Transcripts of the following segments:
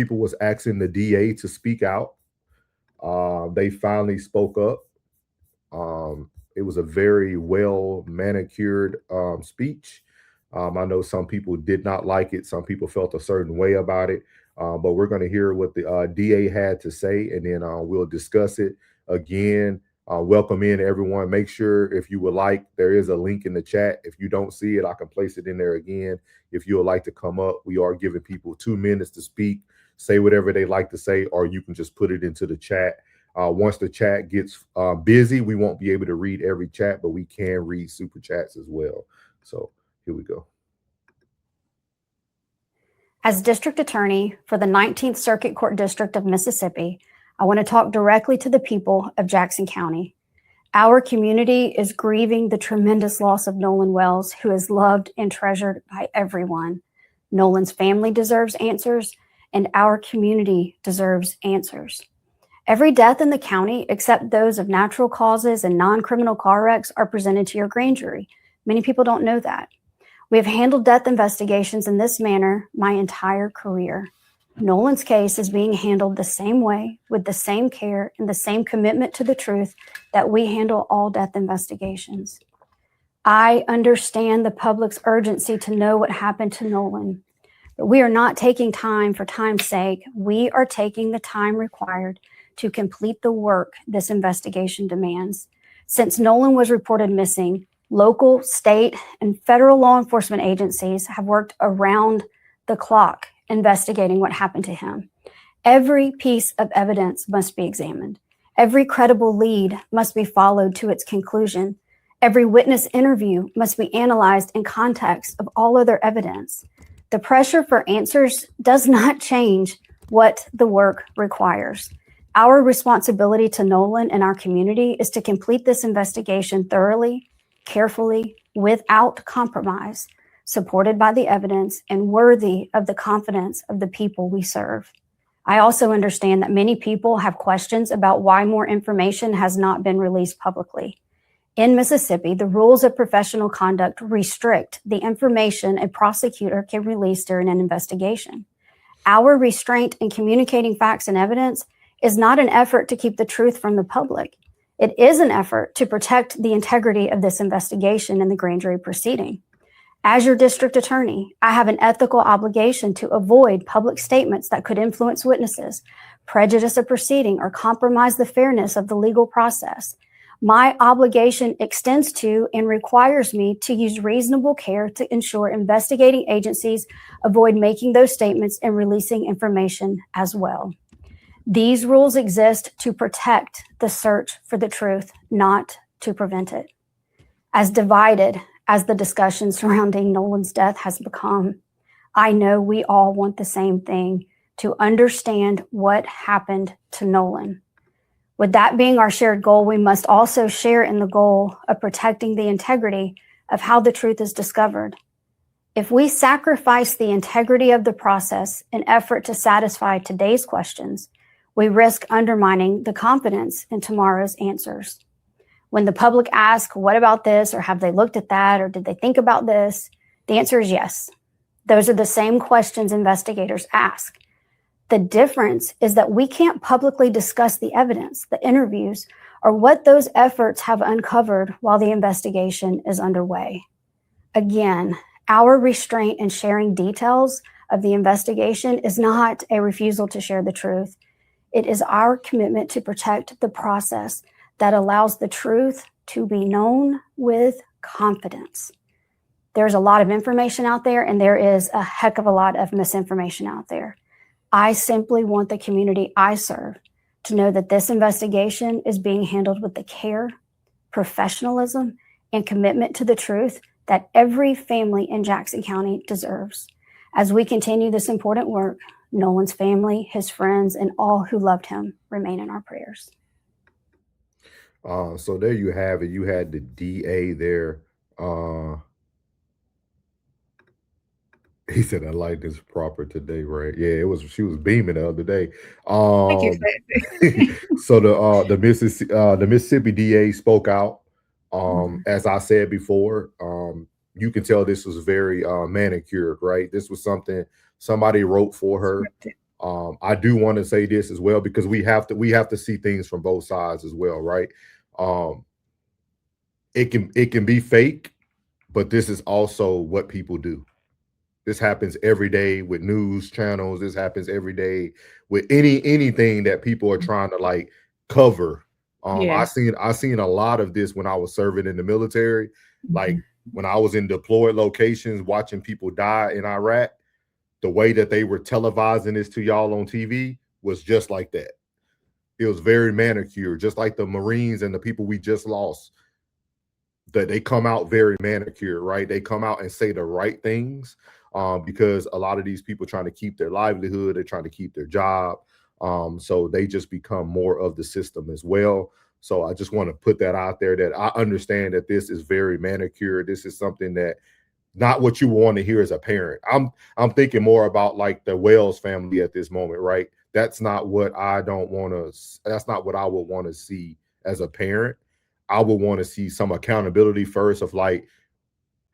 people was asking the DA to speak out. They finally spoke up. It was a very well manicured speech. I know some people did not like it. Some people felt a certain way about it. But we're going to hear what the DA had to say, and then we'll discuss it again. Welcome in everyone. Make sure if you would like, there is a link in the chat. If you don't see it, I can place it in there again. If you would like to come up, we are giving people 2 minutes to speak, say whatever they like to say, or you can just put it into the chat. Once the chat gets busy, we won't be able to read every chat, but we can read super chats as well. So here we go. As District Attorney for the 19th Circuit Court District of Mississippi, I want to talk directly to the people of Jackson County. Our community is grieving the tremendous loss of Nolan Wells, who is loved and treasured by everyone. Nolan's family deserves answers, and our community deserves answers. Every death in the county, except those of natural causes and non-criminal car wrecks, are presented to your grand jury. Many people don't know that. We have handled death investigations in this manner my entire career. Nolan's case is being handled the same way, with the same care and the same commitment to the truth that we handle all death investigations. I understand the public's urgency to know what happened to Nolan, but we are not taking time for time's sake. We are taking the time required to complete the work this investigation demands. Since Nolan was reported missing, local, state, and federal law enforcement agencies have worked around the clock investigating what happened to him. Every piece of evidence must be examined. Every credible lead must be followed to its conclusion. Every witness interview must be analyzed in context of all other evidence. The pressure for answers does not change what the work requires. Our responsibility to Nolan and our community is to complete this investigation thoroughly, carefully, without compromise, supported by the evidence and worthy of the confidence of the people we serve. I also understand that many people have questions about why more information has not been released publicly. In Mississippi, the rules of professional conduct restrict the information a prosecutor can release during an investigation. Our restraint in communicating facts and evidence is not an effort to keep the truth from the public. It is an effort to protect the integrity of this investigation and the grand jury proceeding. As your district attorney, I have an ethical obligation to avoid public statements that could influence witnesses, prejudice a proceeding, or compromise the fairness of the legal process. My obligation extends to and requires me to use reasonable care to ensure investigating agencies avoid making those statements and releasing information as well. These rules exist to protect the search for the truth, not to prevent it. As divided as the discussion surrounding Nolan's death has become, I know we all want the same thing, to understand what happened to Nolan. With that being our shared goal, we must also share in the goal of protecting the integrity of how the truth is discovered. If we sacrifice the integrity of the process in effort to satisfy today's questions, we risk undermining the confidence in tomorrow's answers. When the public asks, what about this, or have they looked at that, or did they think about this? The answer is yes. Those are the same questions investigators ask. The difference is that we can't publicly discuss the evidence, the interviews, or what those efforts have uncovered while the investigation is underway. Again, our restraint in sharing details of the investigation is not a refusal to share the truth. It is our commitment to protect the process that allows the truth to be known with confidence. There's a lot of information out there, and there is a heck of a lot of misinformation out there. I simply want the community I serve to know that this investigation is being handled with the care, professionalism, and commitment to the truth that every family in Jackson County deserves. As we continue this important work, Nolan's family, his friends, and all who loved him remain in our prayers. So there you have it. You had the DA there. He said, "I like this proper today, right?" Yeah, it was. She was beaming the other day. Thank you, Fancy. So the Mississippi DA spoke out. As I said before, you can tell this was very manicured, right? This was something somebody wrote for her. I do want to say this as well, because we have to see things from both sides as well, right? Um, it can be fake, but this is also what people do. This happens every day with news channels. This happens every day with anything that people are trying to like cover. Yeah. I seen a lot of this when I was serving in the military. Like Mhm. when I was in deployed locations watching people die in Iraq, the way that they were televising this to y'all on TV was just like that. It was very manicured, just like the Marines and the people we just lost. That they come out very manicured, right? They come out and say the right things, because a lot of these people trying to keep their livelihood, they're trying to keep their job, so they just become more of the system as well. So I just want to put that out there, that I understand that this is very manicured. This is something that not what you want to hear as a parent. I'm thinking more about like the Wells family at this moment, right? That's not what I don't want to. That's not what I would want to see as a parent. I would want to see some accountability first, of like,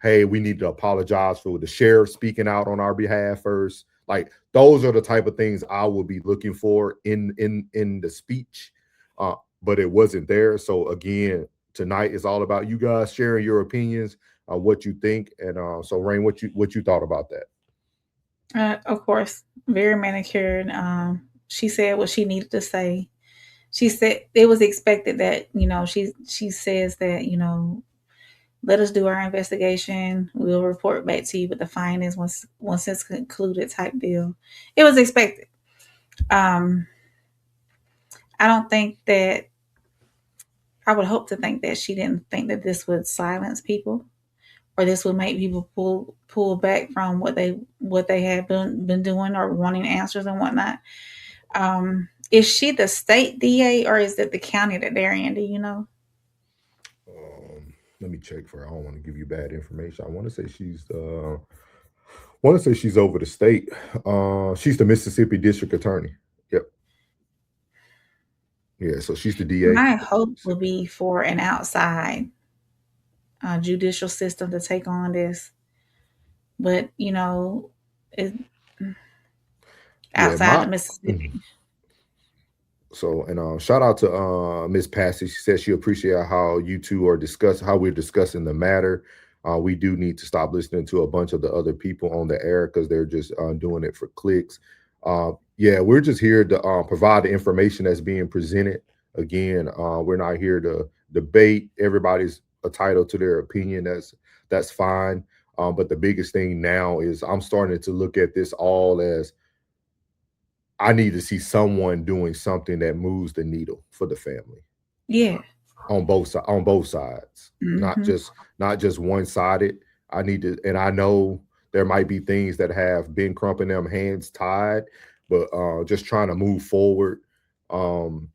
hey, we need to apologize for the sheriff speaking out on our behalf first. Like those are the type of things I will be looking for in the speech, but it wasn't there. So again, tonight is all about you guys sharing your opinions, what you think, and so Rain, what you thought about that? Of course, very manicured. She said what she needed to say. She said it was expected that she says that let us do our investigation. We'll report back to you with the findings once it's concluded, type deal. It was expected. Um, I don't think that I would hope to think that she didn't think that this would silence people, or this would make people pull back from what they have been doing, or wanting answers and whatnot. Is she the state DA, or is it the county that they're in? Do you know? Let me check for her. I don't want to give you bad information. I want to say she's over the state. She's the Mississippi District Attorney. Yep. Yeah, so she's the DA. My hope would be for an outside judicial system to take on this, but it, Yeah, outside my of Mississippi. so and shout out to Miss Passy. She says she appreciate how you two are how we're discussing the matter. We do need to stop listening to a bunch of the other people on the air, because they're just doing it for clicks. Yeah, we're just here to provide the information that's being presented. Again, we're not here to debate. Everybody's entitled to their opinion. That's fine. But the biggest thing now is I'm starting to look at this all as, I need to see someone doing something that moves the needle for the family Yeah. on both sides, Hmm. not just one sided. I need to, and I know there might be things that have been crumping them hands tied, but just trying to move forward. Um,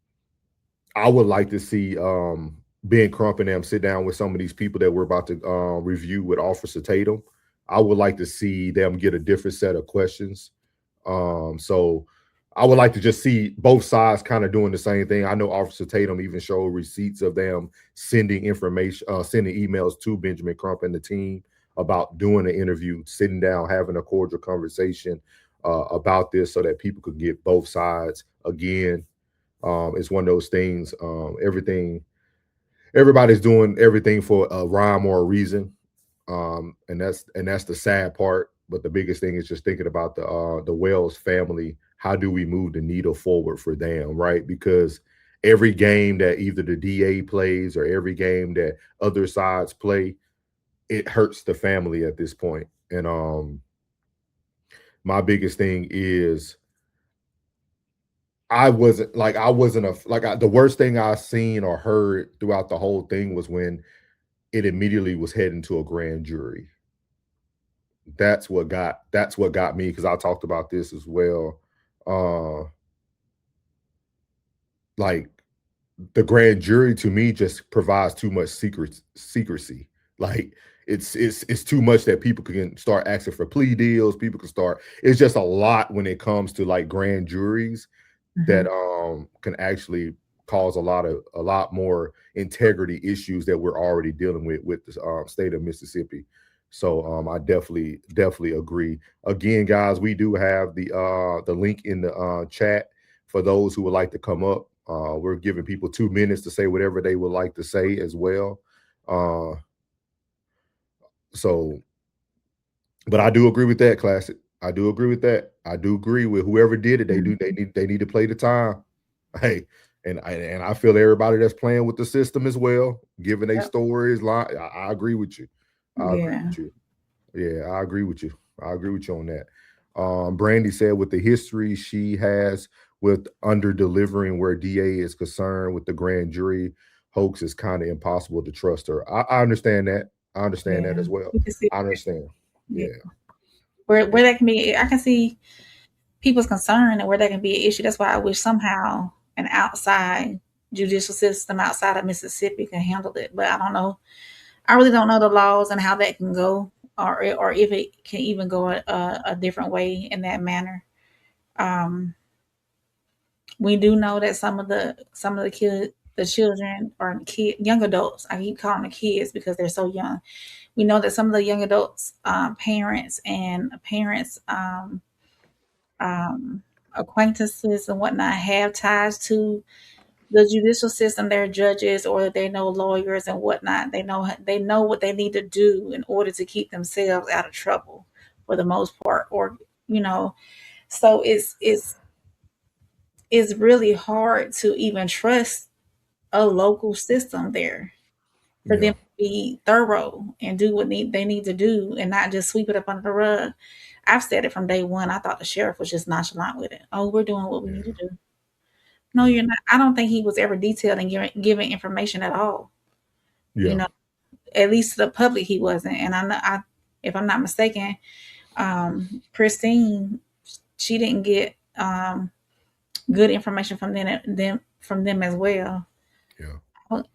I would like to see Ben Crump and them sit down with some of these people that we're about to review with Officer Tatum. I would like to see them get a different set of questions. So I would like to just see both sides kind of doing the same thing. I know Officer Tatum even showed receipts of them sending information, sending emails to Benjamin Crump and the team about doing an interview, sitting down, having a cordial conversation about this, so that people could get both sides. Again, it's one of those things. Everybody's doing everything for a rhyme or a reason, and that's the sad part. But the biggest thing is just thinking about the Wells family. How do we move the needle forward for them, right? Because every game that either the DA plays or every game that other sides play, it hurts the family at this point. And my biggest thing is, I wasn't a like I, the worst thing I seen or heard throughout the whole thing was when it immediately was heading to a grand jury. That's what got me, because I talked about this as well. Uh like the grand jury to me just provides too much secrecy. Like it's too much that people can start asking for plea deals. People can start. It's just a lot when it comes to like grand juries that Hmm. can actually cause a lot more integrity issues that we're already dealing with the state of Mississippi. So I definitely agree. Again, guys, we do have the link in the chat for those who would like to come up. We're giving people 2 minutes to say whatever they would like to say as well. So, but I do agree with that, Classic. I do agree with that. I do agree with whoever did it. They need to play the time. Hey, and I feel everybody that's playing with the system as well, giving their stories. I agree with you. I agree with you. Yeah, I agree with you. I agree with you on that. Brandy said with the history she has with under delivering where DA is concerned with the grand jury hoax, is kind of impossible to trust her. I understand that. I understand that as well. I understand. Yeah. Where that can be, I can see people's concern and where that can be an issue. That's why I wish somehow an outside judicial system outside of Mississippi can handle it. But I don't know. I really don't know the laws and how that can go, or if it can even go a different way in that manner. We do know that some of the children or young adults. I keep calling them kids because they're so young. We know that some of the young adults, parents acquaintances and whatnot have ties to the judicial system. They're judges or they know lawyers and whatnot. They know what they need to do in order to keep themselves out of trouble for the most part, or so it's really hard to even trust a local system there for them to be thorough and do what they need to do and not just sweep it up under the rug. I've said it from day one. I thought the sheriff was just nonchalant with it. Oh, we're doing what we need to do. No, you're not. I don't think he was ever detailed and giving information at all. Yeah. At least to the public, he wasn't. And if I'm not mistaken, Christine, she didn't get good information from them as well. Yeah.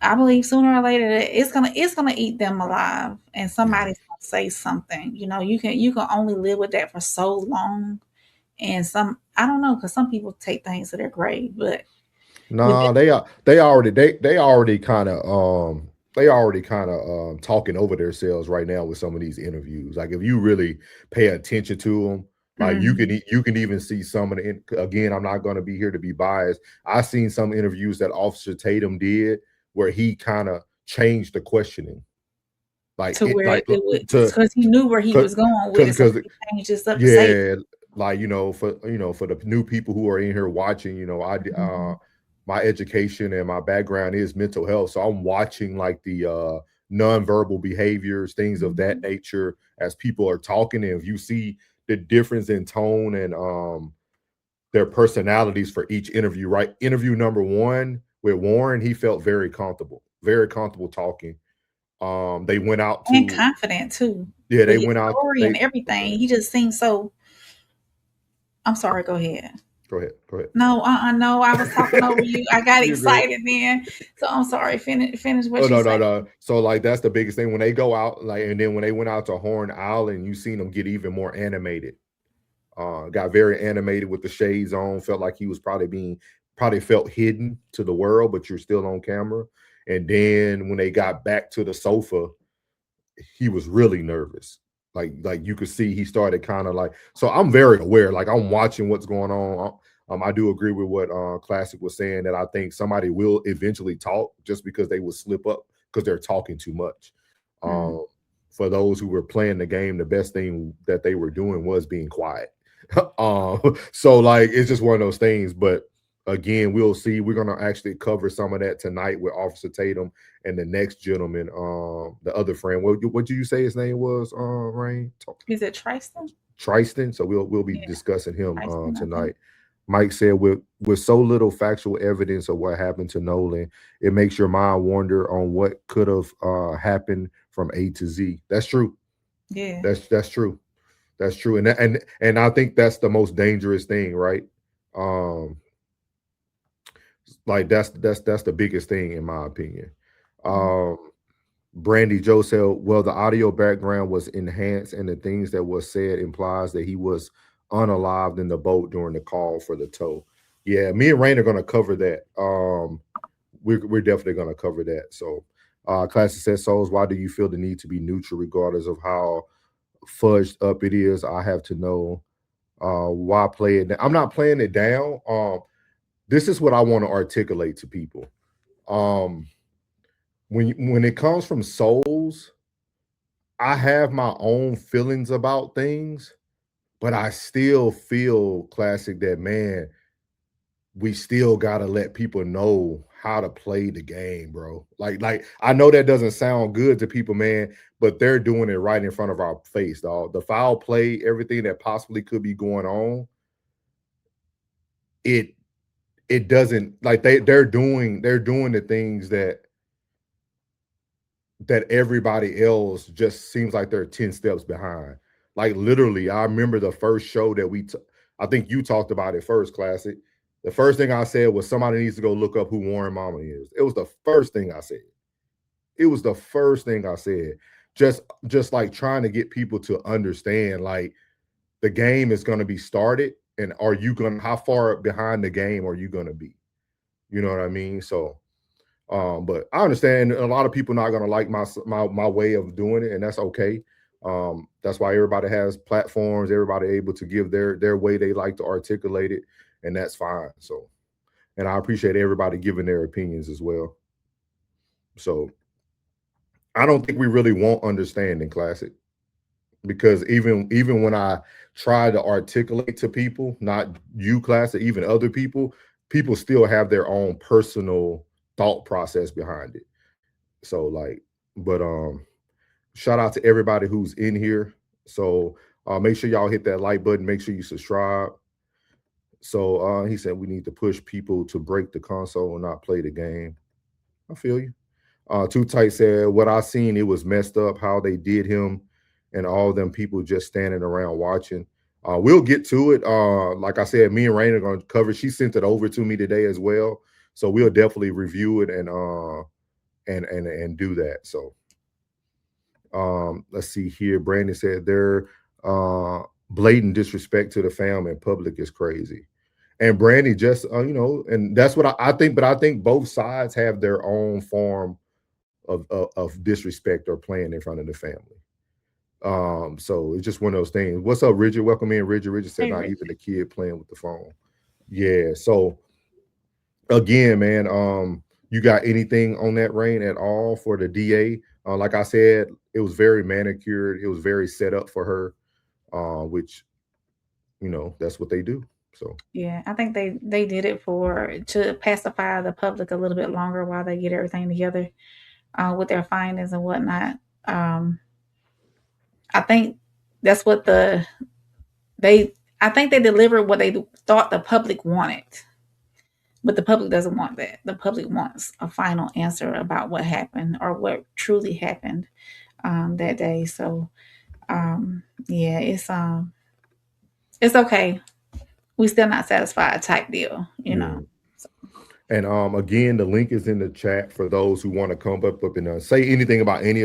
I believe sooner or later it's gonna eat them alive, and somebody's gonna say something. You can only live with that for so long, and I don't know, because some people take things to their grave, but nah, they already kind of talking over themselves right now with some of these interviews. Like if you really pay attention to them, like you can even see some of the. Again, I'm not going to be here to be biased. I've seen some interviews that Officer Tatum did where he kind of changed the questioning, like because he knew where he was going with it, so he changed his stuff. Yeah, like for the new people who are in here watching, my education and my background is mental health, so I'm watching like the nonverbal behaviors, things of that nature as people are talking, and if you see the difference in tone and their personalities for each interview, right? Interview number 1 with Warren, he felt very comfortable talking. They went out and confident too. Yeah, they went out and everything. He just seemed so. I'm sorry. Go ahead. Go ahead. No, no. I was talking over you. I got excited then, so I'm sorry. Finish what you said. No. So like that's the biggest thing when they go out, like, and then when they went out to Horn Island, you seen them get even more animated. Got very animated with the shades on. Felt like he was probably felt hidden to the world, but you're still on camera. And then when they got back to the sofa, he was really nervous. Like you could see he started kind of like, so I'm very aware, like I'm watching what's going on. I do agree with what Classic was saying, that I think somebody will eventually talk just because they will slip up because they're talking too much. For those who were playing the game, the best thing that they were doing was being quiet. So like, it's just one of those things, but again, we'll see. We're going to actually cover some of that tonight with Officer Tatum and the next gentleman, the other friend. What did you say his name was, Rain? Is it Tristan? Tristan. So we'll be discussing him tonight. Mike said, with so little factual evidence of what happened to Nolan, it makes your mind wander on what could have happened from A to Z. That's true. Yeah. That's true. That's true. And I think that's the most dangerous thing, right? Like that's the biggest thing in my opinion. Brandy Joe said, well, the audio background was enhanced and the things that was said implies that he was unalived in the boat during the call for the tow. Yeah, me and Rain are going to cover that. We're definitely going to cover that. So Classic says, Souls, why do you feel the need to be neutral regardless of how fudged up it is? I have to know why play it. I'm not playing it down. This is what I want to articulate to people. When it comes from Souls, I have my own feelings about things, but I still feel, Classic, that, man, we still gotta let people know how to play the game, bro. Like I know that doesn't sound good to people, man, but they're doing it right in front of our face, dog. The foul play, everything that possibly could be going on, it doesn't, like, they're doing the things that everybody else just seems like they're 10 steps behind. Like, literally, I remember the first show that I think you talked about it first, Classic. The first thing I said was somebody needs to go look up who Warren Mama is. It was the first thing I said. It was the first thing I said. Just like trying to get people to understand, like, the game is going to be started, and how far behind the game are you going to be? You know what I mean? So, but I understand a lot of people not going to like my way of doing it, and that's okay. That's why everybody has platforms, everybody able to give their way they like to articulate it, and that's fine. So, and I appreciate everybody giving their opinions as well. So I don't think we really want understanding, Classic, because even when I try to articulate to people, not you, Classic, even other people still have their own personal thought process behind it. So, like, but shout out to everybody who's in here. So make sure y'all hit that like button, make sure you subscribe. So he said we need to push people to break the console and not play the game. I feel you. Too Tight said, what I seen, it was messed up how they did him and all them people just standing around watching. We'll get to it. Like I said, me and Rain are going to cover. She sent it over to me today as well. So we'll definitely review it and do that. So let's see here. Brandon said their blatant disrespect to the fam in public is crazy. And Brandy just, and that's what I think. But I think both sides have their own form of disrespect or playing in front of the family. So it's just one of those things. What's up, Richard? Welcome in, Richard. Richard said, not even the kid playing with the phone. Yeah. So again, man, you got anything on that, Rain, at all for the DA? Like I said, it was very manicured. It was very set up for her, which, that's what they do. So yeah, I think they did it to pacify the public a little bit longer while they get everything together with their findings and whatnot. I think that's what I think they delivered what they thought the public wanted. But the public doesn't want that. The public wants a final answer about what happened or what truly happened that day. So yeah, it's okay. We still not satisfied type deal, you know. So. And again, the link is in the chat for those who want to come up and say anything about any of the